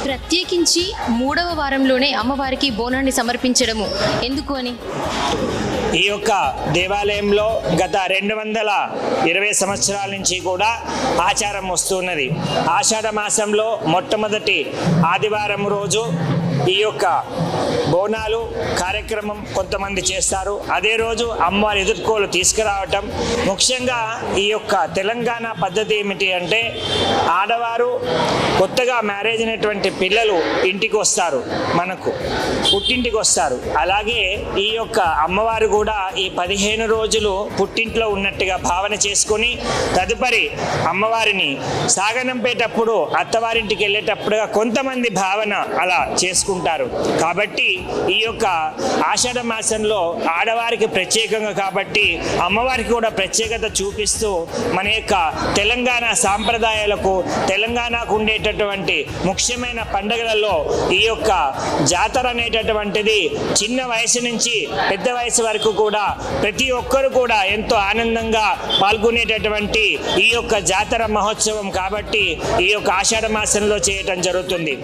ప్రత్యేకించి 3వ వారంలోనే అమ్మవారికి బోనాన్ని సమర్పించడము ఎందుకు అని? ఈ యొక్క దేవాలయంలో గత 220 సంవత్సరాల నుంచి కూడా ఆచారం వస్తున్నది. ఆషాఢ మాసంలో మొట్టమొదటి ఆదివారం రోజు ఈ యొక్క బోనాలు కార్యక్రమం కొంతమంది చేస్తారు. అదే రోజు అమ్మవారి ఎదుర్కోలు తీసుకురావటం. ముఖ్యంగా ఈ యొక్క తెలంగాణ పద్ధతి ఏమిటి అంటే, ఆడవారు కొత్తగా మ్యారేజ్ అయినటువంటి పిల్లలు ఇంటికి వస్తారు, మనకు పుట్టింటికి వస్తారు. అలాగే ఈ యొక్క అమ్మవారు కూడా ఈ 15 రోజులు పుట్టింట్లో ఉన్నట్టుగా భావన చేసుకొని తదుపరి అమ్మవారిని సాగనంపేటప్పుడు అత్తవారింటికి వెళ్ళేటప్పుడుగా కొంతమంది భావన అలా చేసుకుంటారు. కాబట్టి ఈ యొక్క ఆషాఢ మాసంలో ఆడవారికి ప్రత్యేకంగా కాబట్టి అమ్మవారికి కూడా ప్రత్యేకత చూపిస్తూ మన యొక్క తెలంగాణ సాంప్రదాయాలకు, తెలంగాణకు ఉండేటటువంటి ముఖ్యమైన పండుగలలో ఈ యొక్క జాతర అనేటటువంటిది చిన్న వయసు నుంచి పెద్ద వయసు వరకు కూడా ప్రతి ఒక్కరు కూడా ఎంతో ఆనందంగా పాల్గొనేటటువంటి ఈ యొక్క జాతర మహోత్సవం కాబట్టి ఈ యొక్క ఆషాఢ మాసంలో చేయటం జరుగుతుంది.